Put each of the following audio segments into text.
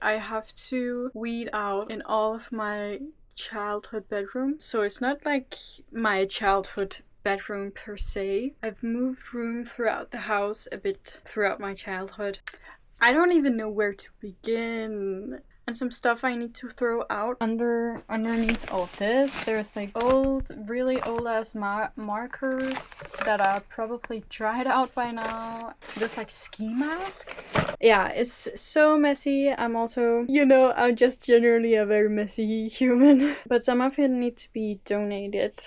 I have to weed out in all of my childhood bedrooms. So it's not like my childhood bedroom per se. I've moved room throughout the house a bit throughout my childhood. I don't even know where to begin. And some stuff I need to throw out underneath all of this. There's like really old ass markers that are probably dried out by now. This like ski mask. Yeah, it's so messy. I'm also, I'm just generally a very messy human. But some of it needs to be donated.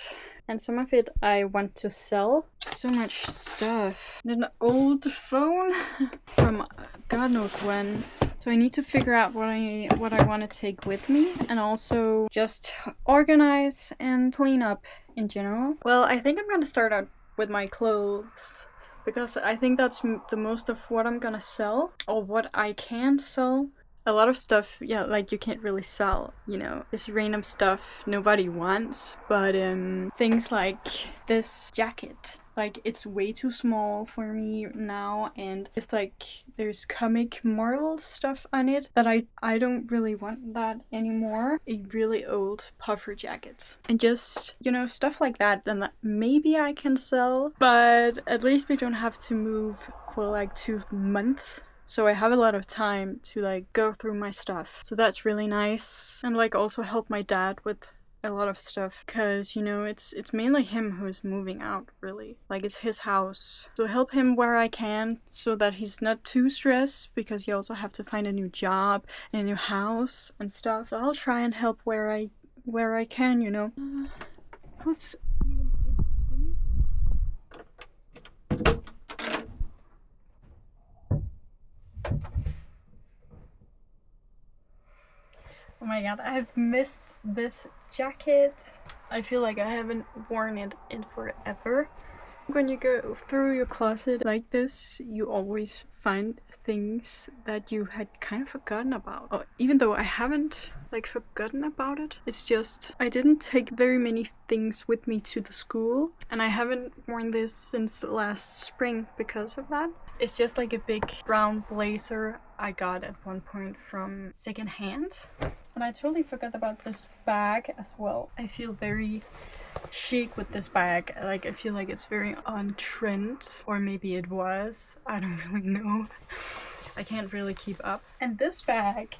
And some of it I want to sell. So much stuff. And an old phone from God knows when. So I need to figure out what I want to take with me, and also just organize and clean up in general. Well, I think I'm gonna start out with my clothes, because I think that's the most of what I'm gonna sell, or what I can sell. A lot of stuff, yeah, like you can't really sell, this random stuff nobody wants, but things like this jacket, like it's way too small for me now, and it's like there's comic Marvel stuff on it that I don't really want that anymore. A really old puffer jacket. And just, stuff like that, then that maybe I can sell, but at least we don't have to move for like 2 months. So I have a lot of time to like go through my stuff. So that's really nice. And like also help my dad with a lot of stuff, because it's mainly him who's moving out, really. Like it's his house. So help him where I can, so that he's not too stressed, because he also have to find a new job and a new house and stuff. So I'll try and help where I can, What's Oh my god, I've missed this jacket. I feel like I haven't worn it in forever. When you go through your closet like this, you always find things that you had kind of forgotten about. Oh, even though I haven't forgotten about it, it's just I didn't take very many things with me to the school, and I haven't worn this since last spring because of that. It's just like a big brown blazer I got at one point from secondhand. And I totally forgot about this bag as well. I feel very chic with this bag. I feel like it's very on trend, or maybe it was. I don't really know. I can't really keep up. And this bag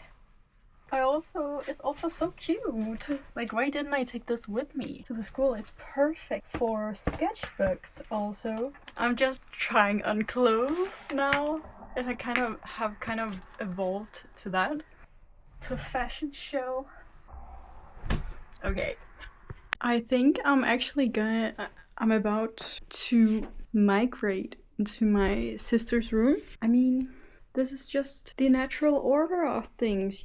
is also so cute. Like, why didn't I take this with me to the school? It's perfect for sketchbooks also. I'm just trying on clothes now, and I have kind of evolved to that. To a fashion show. Okay. I think I'm about to migrate into my sister's room. I mean, this is just the natural order of things,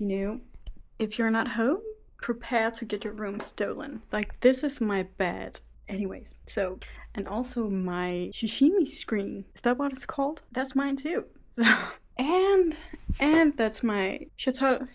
If you're not home, prepare to get your room stolen. Like, this is my bed. Anyways, so, and also my sashimi screen. Is that what it's called? That's mine too. And that's my chateau.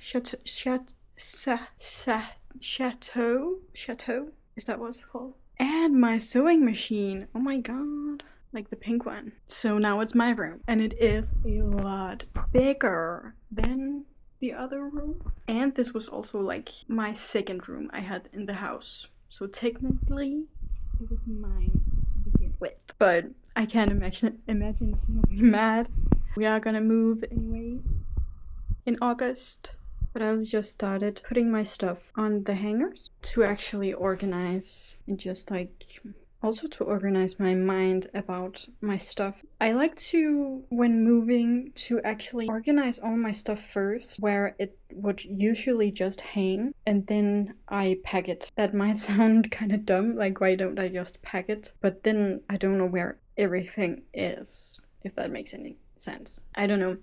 Is that what it's called? And my sewing machine. Oh my god. Like the pink one. So now it's my room. And it is a lot bigger than the other room. And this was also like my second room I had in the house. So technically it was mine to begin with. But I can't imagine he'll be mad. We are gonna move anyway in August. But I just started putting my stuff on the hangers to actually organize, and just also to organize my mind about my stuff. I like to, when moving, to actually organize all my stuff first, where it would usually just hang, and then I pack it. That might sound kind of dumb, like why don't I just pack it? But then I don't know where everything is, if that makes any sense. I don't know.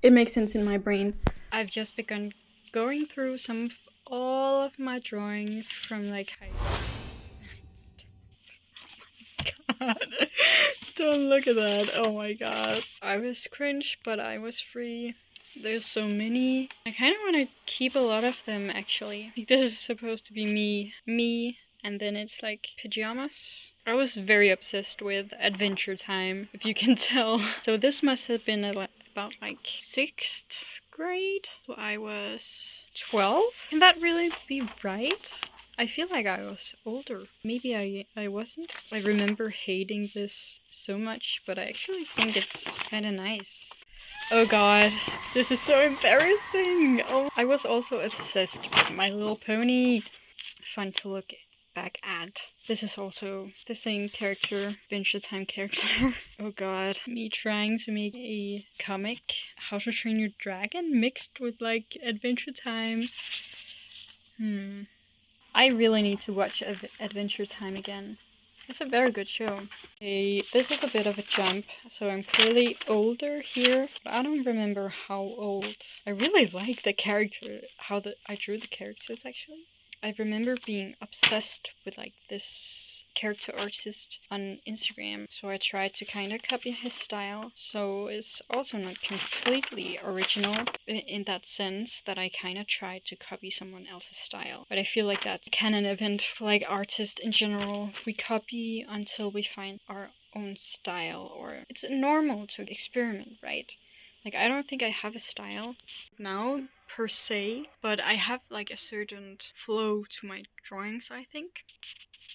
It makes sense in my brain. I've just begun going through all of my drawings from high school. God. Don't look at that. Oh my god. I was cringe, but I was free. There's so many. I kind of want to keep a lot of them, actually. This is supposed to be me, and then it's pajamas. I was very obsessed with Adventure Time, if you can tell. So this must have been about 6th grade. So I was 12. Can that really be right? I feel like I was older. Maybe I wasn't. I remember hating this so much, but I actually think it's kind of nice. Oh god, this is so embarrassing. Oh, I was also obsessed with My Little Pony. Fun to look back at. This is also the same character, Adventure Time character. Oh god, me trying to make a comic, How to Train Your Dragon, mixed with like Adventure Time. I really need to watch Adventure Time again. It's a very good show. This is a bit of a jump, so I'm clearly older here, but I don't remember how old. I really like the character, I drew the characters actually. I remember being obsessed with like this character artist on Instagram, so I tried to kind of copy his style. So it's also not completely original in that sense that I kind of tried to copy someone else's style. But I feel like that's kind of an event for like artists in general. We copy until we find our own style, or it's normal to experiment, right? Like, I don't think I have a style now, per se, but I have like a certain flow to my drawings, I think.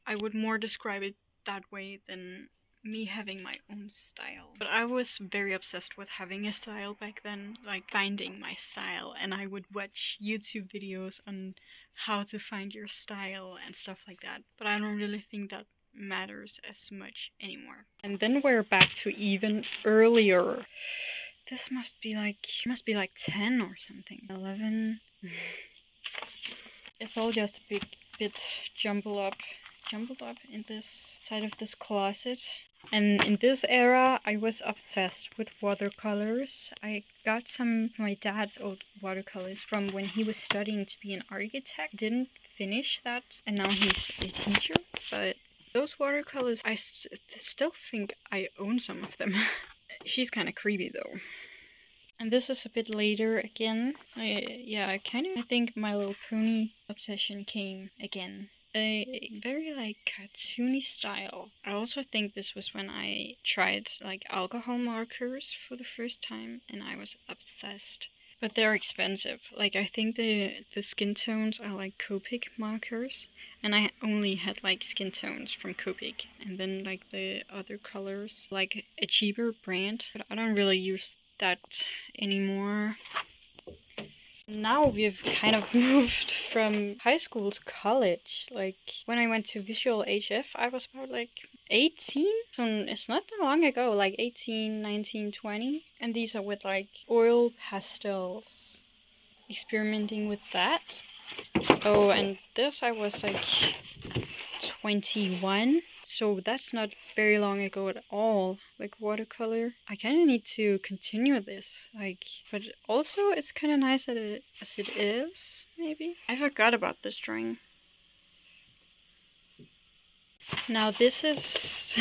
I would more describe it that way than me having my own style. But I was very obsessed with having a style back then, like finding my style, and I would watch YouTube videos on how to find your style and stuff like that. But I don't really think that matters as much anymore. And then we're back to even earlier. This must be like 10 or something. 11. It's all just a bit jumbled up in this side of this closet. And in this era, I was obsessed with watercolors. I got some of my dad's old watercolors from when he was studying to be an architect. Didn't finish that, and now he's a teacher. But those watercolors, I still think I own some of them. She's kind of creepy though. And this is a bit later again. I think My Little Pony obsession came again. A very like cartoony style. I also think this was when I tried like alcohol markers for the first time, and I was obsessed. But they're expensive. Like, I think the skin tones are like Copic markers, and I only had like skin tones from Copic, and then like the other colors, like a cheaper brand, but I don't really use that anymore. Now we've kind of moved from high school to college. Like, when I went to Visual HF, I was about like 18, so it's not that long ago, like 18, 19, 20. And these are with like oil pastels, experimenting with that. Oh, and this I was like 21, so that's not very long ago at all. Like, watercolor, I kind of need to continue this, like, but also it's kind of nice as it is, maybe. I forgot about this drawing. Now this is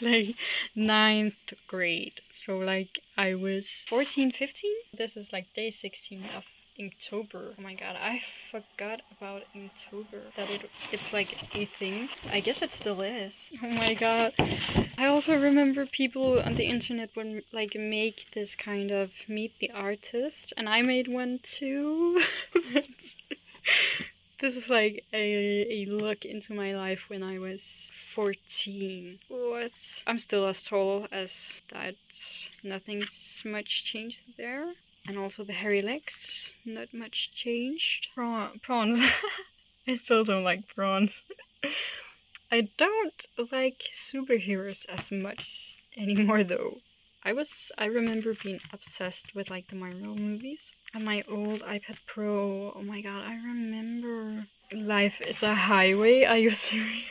like 9th grade, so like I was 14, 15. This is like day 16 of Inktober. Oh my god, I forgot about Inktober, that it's like a thing. I guess it still is. Oh my god. I also remember people on the internet would like make this kind of meet the artist, and I made one too. This is like a look into my life when I was 14. What? I'm still as tall as that. Nothing's much changed there. And also the hairy legs, not much changed. Prawns. I still don't like prawns. I don't like superheroes as much anymore though. I remember being obsessed with like the Marvel movies. On my old iPad Pro, oh my god, I remember Life is a Highway. Are you serious?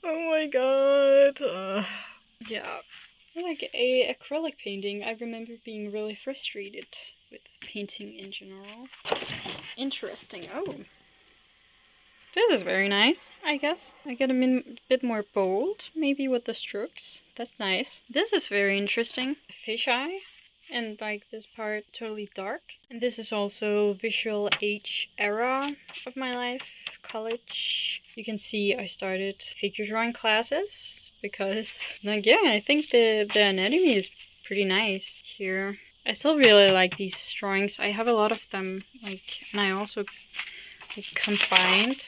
Oh my god. Yeah. Like a acrylic painting, I remember being really frustrated with painting in general. Interesting. Oh. This is very nice, I guess. I get a bit more bold, maybe with the strokes. That's nice. This is very interesting. A fisheye, and like this part totally dark. And this is also Visual H era of my life, college. You can see I started figure drawing classes because, like, yeah, I think the anatomy is pretty nice here. I still really like these drawings. I have a lot of them, like, and I also like combined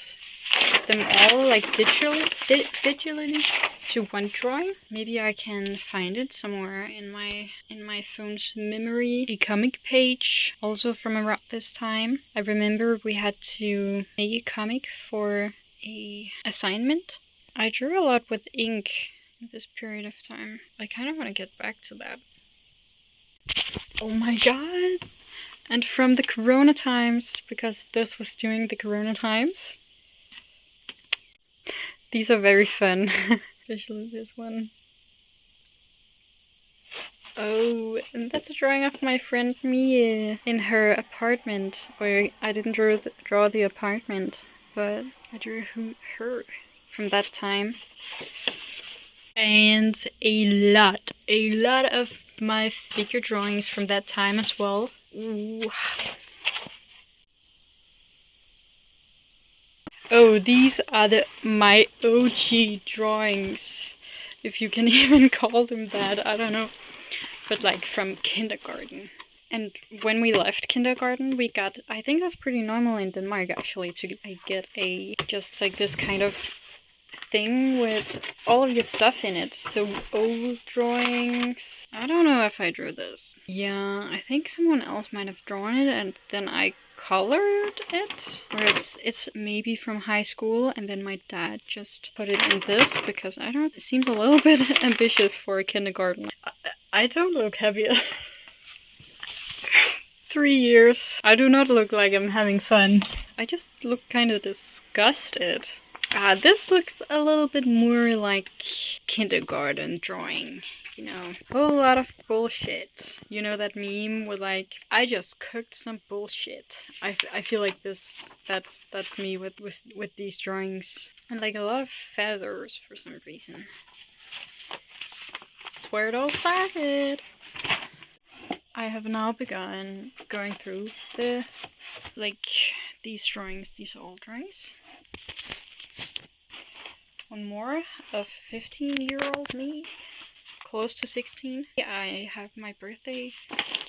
them all like digitally to one drawing. Maybe I can find it somewhere in my phone's memory. A comic page, also from around this time. I remember we had to make a comic for a assignment. I drew a lot with ink in this period of time. I kind of want to get back to that. Oh my god! And from the Corona times, because this was during the Corona times. These are very fun. Especially this one. Oh, and that's a drawing of my friend Mia in her apartment. Or I didn't draw the apartment, but I drew her from that time. And a lot of my figure drawings from that time as well. Ooh. Oh, these are my OG drawings, if you can even call them that, I don't know. But like from kindergarten. And when we left kindergarten, we got, I think that's pretty normal in Denmark actually, to get a, just like this kind of thing with all of your stuff in it. So old drawings. I don't know if I drew this. Yeah, I think someone else might have drawn it and then I colored it. Or it's maybe from high school and then my dad just put it in this because I don't, it seems a little bit ambitious for a kindergarten. I don't look heavier. 3 years. I do not look like I'm having fun. I just look kind of disgusted. This looks a little bit more like kindergarten drawing, you know. A whole lot of bullshit. You know that meme with like, I just cooked some bullshit. I feel like that's me with these drawings. And like a lot of feathers for some reason. That's where it all started. I have now begun going through the, like, these drawings, these old drawings. One more of 15-year-old me, close to 16. I have my birthday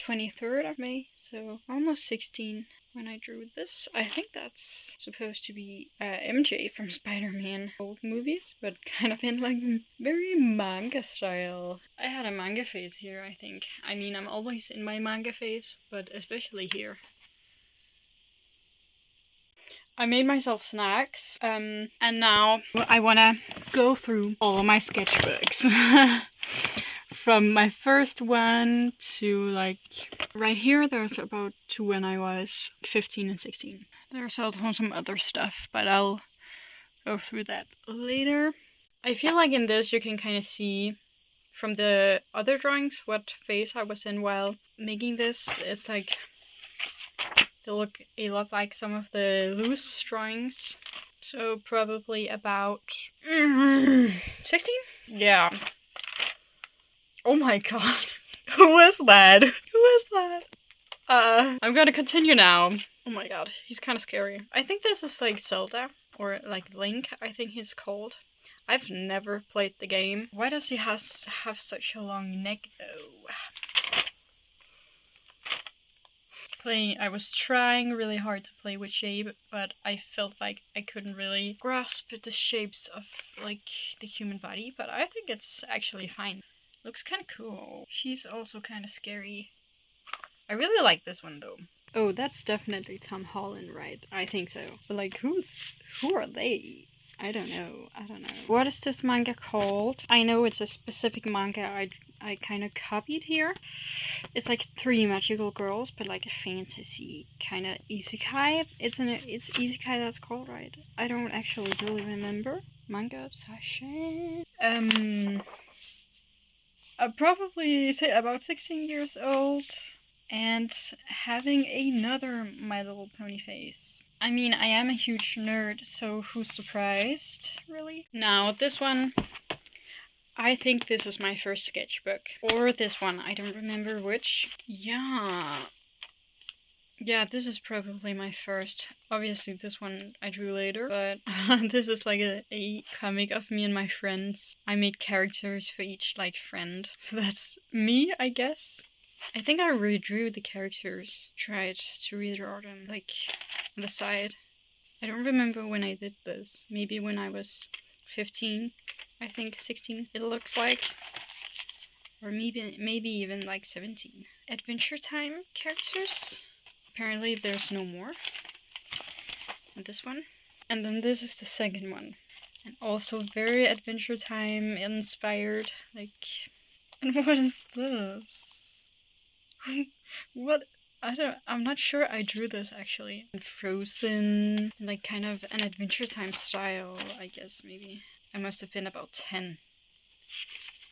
23rd of May, so almost 16 when I drew this. I think that's supposed to be MJ from Spider-Man old movies, but kind of in like very manga style. I had a manga phase here, I think. I mean, I'm always in my manga phase, but especially here. I made myself snacks, and now I wanna go through all my sketchbooks. From my first one to like right here, there's about to when I was 15 and 16. There's also some other stuff, but I'll go through that later. I feel like in this you can kind of see from the other drawings what phase I was in while making this. It's like they look a lot like some of the loose drawings. So probably about 16? Yeah. Oh my god. Who is that? Who is that? I'm gonna continue now. Oh my god, he's kind of scary. I think this is like Zelda, or like Link, I think he's called. I've never played the game. Why does he have such a long neck though? I was trying really hard to play with shape, but I felt like I couldn't really grasp the shapes of like the human body, but I think it's actually fine. Looks kind of cool. She's also kind of scary. I really like this one though. Oh, that's definitely Tom Holland, right? I think so. But like, who are they? I don't know. What is this manga called? I know it's a specific manga I kind of copied here. It's like 3 magical girls, but like a fantasy kind of isekai. It's isekai that's called, right? I don't actually really remember. Manga obsession. I'd probably say about 16 years old and having another My Little Pony face. I mean, I am a huge nerd, so who's surprised, really? Now, this one, I think this is my first sketchbook. Or this one, I don't remember which. Yeah, this is probably my first. Obviously, this one I drew later, but this is like a comic of me and my friends. I made characters for each, like, friend. So that's me, I guess. I think I redrew the characters, tried to redraw them, like, on the side. I don't remember when I did this. Maybe when I was 15, I think 16 it looks like. Or maybe even like 17. Adventure Time characters. Apparently there's no more. And this one. And then this is the second one. And also very Adventure Time inspired. Like, and what is this? What? I'm not sure I drew this actually. And Frozen, like kind of an Adventure Time style, I guess maybe. I must have been about 10.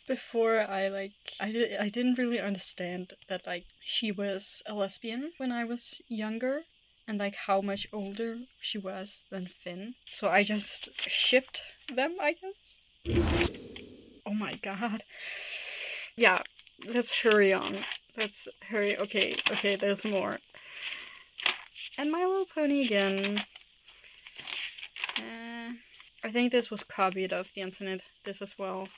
Before I didn't really understand that like she was a lesbian when I was younger and like how much older she was than Finn. So I just shipped them, I guess. Oh my god. Yeah, let's hurry on. Let's hurry. Okay, there's more. And My Little Pony again. I think this was copied off the internet. This as well.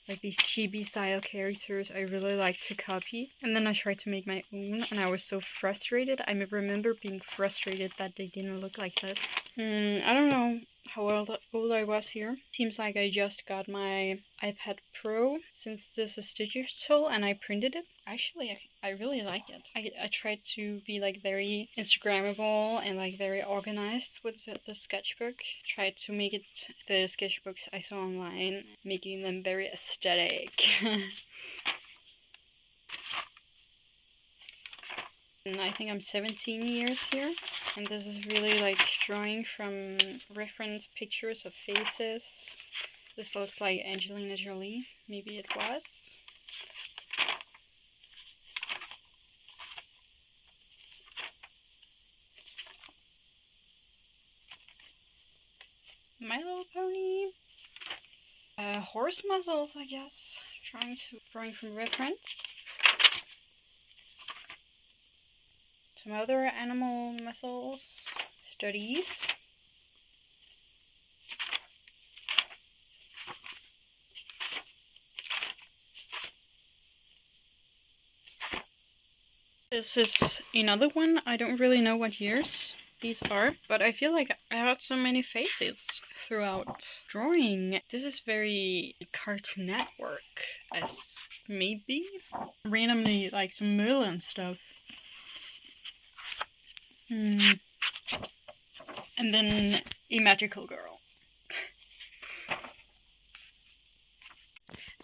Like these chibi style characters I really like to copy. And then I tried to make my own and I was so frustrated. I remember being frustrated that they didn't look like this. I don't know how old I was here. Seems like I just got my iPad Pro since this is digital and I printed it. Actually, I really like it. I tried to be like very Instagrammable and like very organized with the sketchbook. Tried to make it the sketchbooks I saw online, making them very aesthetic. And I think I'm 17 years here, and this is really like drawing from reference pictures of faces. This looks like Angelina Jolie, maybe it was. My Little Pony. Horse muzzles, I guess. Drawing from reference. Some other animal muscles. Studies. This is another one. I don't really know what years these are, but I feel like I had so many faces throughout drawing. This is very Cartoon Network as maybe randomly like some Merlin stuff. And then a magical girl.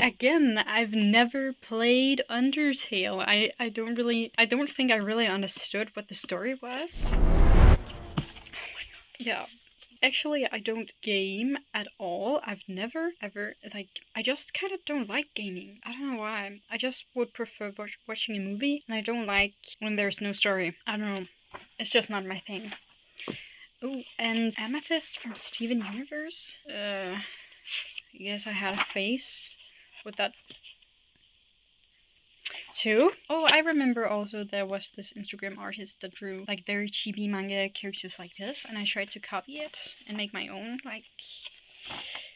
Again, I've never played Undertale. I don't think I really understood what the story was. Oh my god. Yeah. Actually, I don't game at all. I've never ever, like, I just kind of don't like gaming. I don't know why. I just would prefer watching a movie, and I don't like when there's no story. I don't know. It's just not my thing. Oh, and Amethyst from Steven Universe. I guess I had a face with that too. Oh, I remember also there was this Instagram artist that drew like very chibi manga characters like this, and I tried to copy it and make my own, like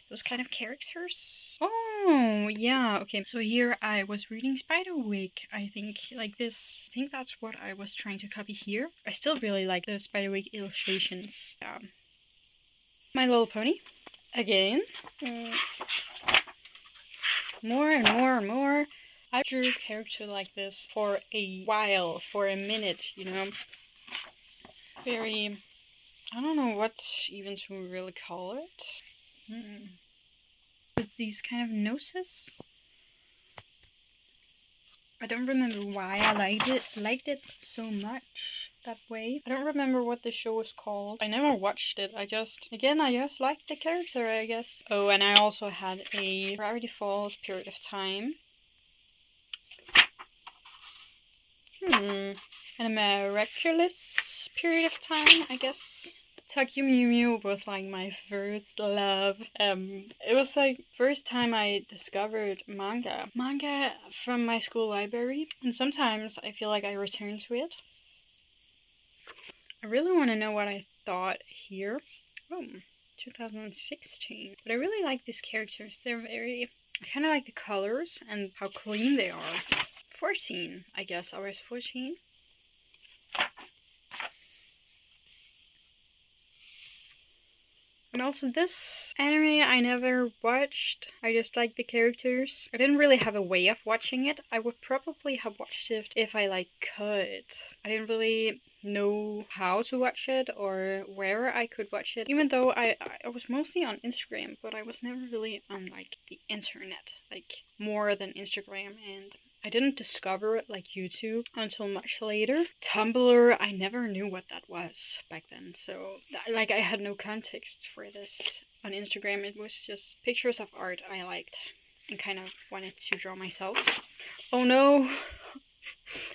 those kind of characters. Oh, yeah, okay. So here I was reading Spiderwick, I think, like this. I think that's what I was trying to copy here. I still really like the Spiderwick illustrations. Yeah. My Little Pony. Again. More and more and more. I drew a character like this for a while, for a minute, you know. Very, I don't know what even to really call it. With these kind of noses. I don't remember why I liked it so much that way. I don't remember what the show was called. I never watched it. I just liked the character, I guess. Oh, and I also had a Gravity Falls Period of Time. And a miraculous period of time, I guess. Tokyo Mew Mew was like my first love. It was like first time I discovered manga from my school library, and sometimes I feel like I return to it. I really want to know what I thought here. 2016. But I really like these characters. They're very, I kind of like the colors and how clean they are 14, I guess. I was 14. And also this anime I never watched. I just like the characters. I didn't really have a way of watching it. I would probably have watched it if I could. I didn't really know how to watch it or where I could watch it. Even though I was mostly on Instagram, but I was never really on the internet. More than Instagram, and I didn't discover YouTube until much later. Tumblr, I never knew what that was back then, so I had no context for this. On Instagram, it was just pictures of art I liked and kind of wanted to draw myself. Oh no!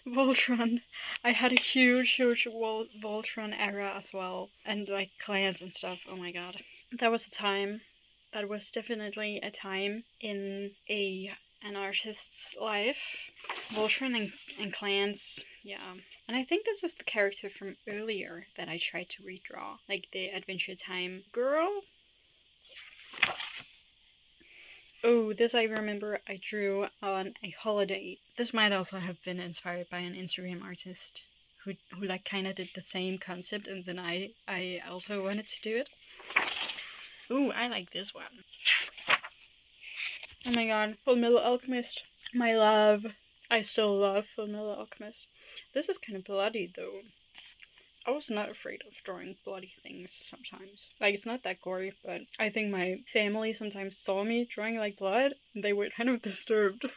Voltron. I had a huge Voltron era as well, and clans and stuff. Oh my god. That was a time. That was definitely a time in an artist's life. Voltron and clans, yeah. And I think this is the character from earlier that I tried to redraw. The Adventure Time girl. Oh, this I remember I drew on a holiday. This might also have been inspired by an Instagram artist who kind of did the same concept, and then I also wanted to do it. Ooh, I like this one. Oh my god, Fullmetal Alchemist. My love. I still love Fullmetal Alchemist. This is kind of bloody though. I was not afraid of drawing bloody things sometimes. It's not that gory, but I think my family sometimes saw me drawing blood, and they were kind of disturbed.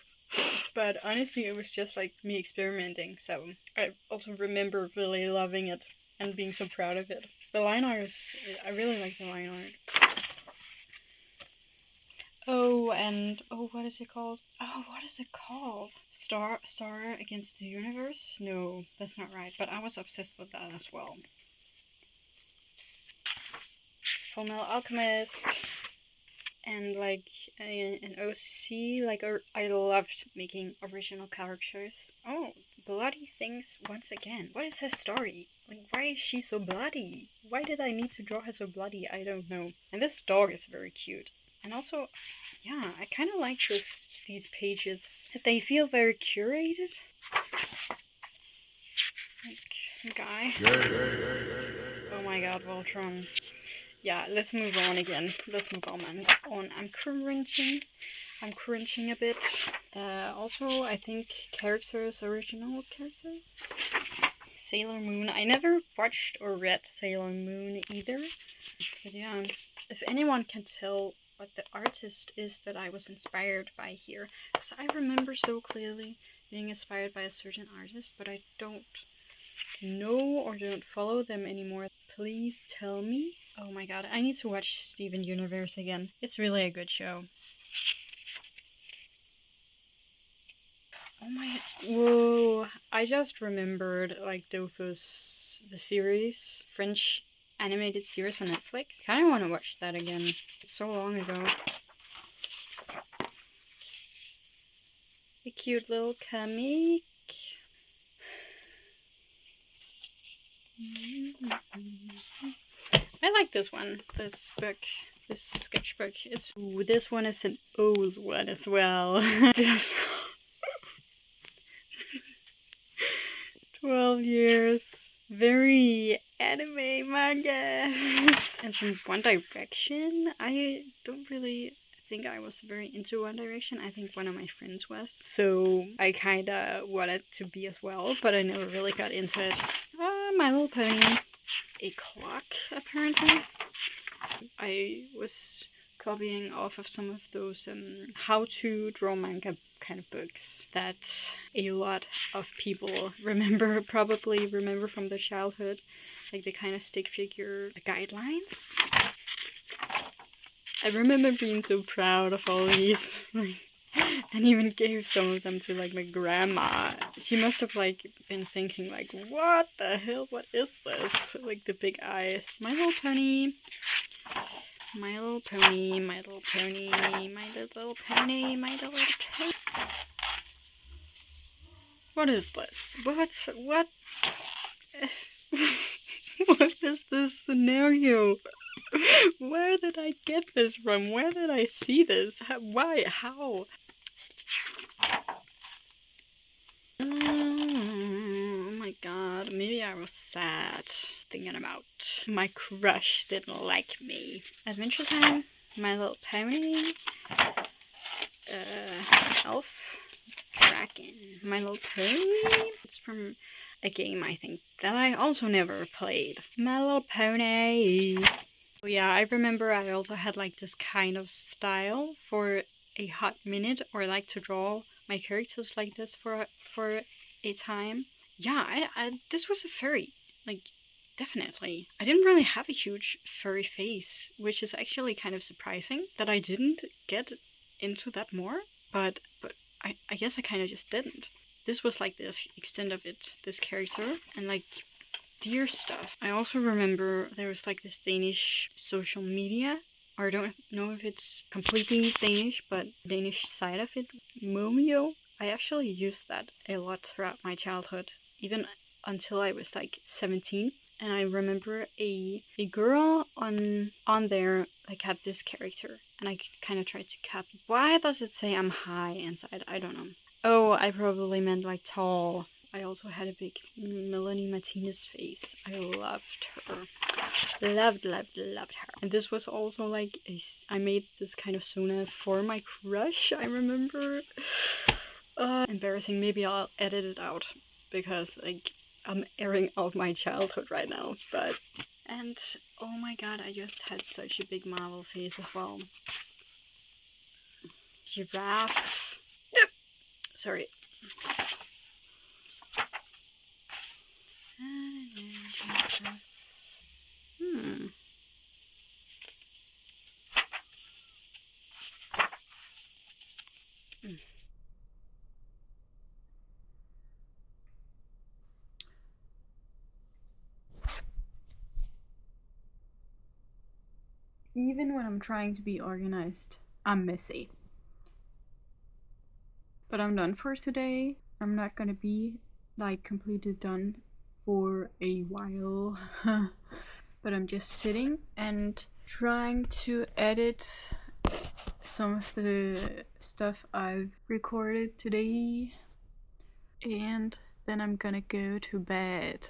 But honestly, it was just me experimenting, so I also remember really loving it and being so proud of it. The line art I really like the line art. Oh, and what is it called? Star Against the Universe? No, that's not right, but I was obsessed with that as well. Fullmetal Alchemist, and an OC, I loved making original characters. Oh, bloody things once again. What is her story? Why is she so bloody? Why did I need to draw her so bloody? I don't know. And this dog is very cute. And also, yeah, I kind of like these pages. They feel very curated. Some guy. Oh my god, Voltron. Yeah, let's move on again. Let's move on. I'm cringing a bit. Also, I think original characters. Sailor Moon. I never watched or read Sailor Moon either. But yeah, if anyone can tell what the artist is that I was inspired by here. So I remember so clearly being inspired by a certain artist, but I don't know or don't follow them anymore. Please tell me. Oh my god, I need to watch Steven Universe again. It's really a good show. Oh my... Whoa, I just remembered Dofus, the series, French animated series on Netflix. Kinda wanna watch that again. It's so long ago. A cute little comic. I like this one, this book, this sketchbook. This one is an old one as well. 12 years. Very anime manga. And from One Direction, I don't really think I was very into One Direction. I think one of my friends was. So I kinda wanted to be as well, but I never really got into it. My Little Pony. A clock, apparently. I was copying off of some of those how to draw manga kind of books that a lot of people probably remember from their childhood, the kind of stick figure guidelines. I remember being so proud of all these, and even gave some of them to my grandma. She must have been thinking what the hell, what is this? The big eyes. My Little Pony. My Little Pony, My Little Pony, My Little Pony, My Little Pony. What is this? What? What is this scenario? Where did I get this from? Where did I see this? Why? How? I was sad, thinking about my crush didn't like me. Adventure Time, My Little Pony, Elf, Dragon, My Little Pony. It's from a game, I think, that I also never played. My Little Pony. Oh yeah, I remember I also had like this kind of style for a hot minute, or I like to draw my characters like this for a time. Yeah, this was a furry, like, definitely. I didn't really have a huge furry face, which is actually kind of surprising that I didn't get into that more, but I guess I kind of just didn't. This was like this extent of it, this character, and like deer stuff. I also remember there was like this Danish social media, or I don't know if it's completely Danish, but Danish side of it, Momio. I actually used that a lot throughout my childhood, even until I was like 17. And I remember a girl on there like had this character, and I kind of tried to copy. Why does it say I'm high inside? I don't know. Oh, I probably meant like tall. I also had a big Melanie Martinez face. I loved her. Loved her. And this was also like I made this kind of Suna for my crush, I remember. Embarrassing. Maybe I'll edit it out, because like I'm airing out my childhood right now. But and oh my god, I just had such a big Marvel face as well. Giraffe. Yep. Sorry. Hmm. Even when I'm trying to be organized, I'm messy. But I'm done for today. I'm not gonna be like completely done for a while. But I'm just sitting and trying to edit some of the stuff I've recorded today. And then I'm gonna go to bed.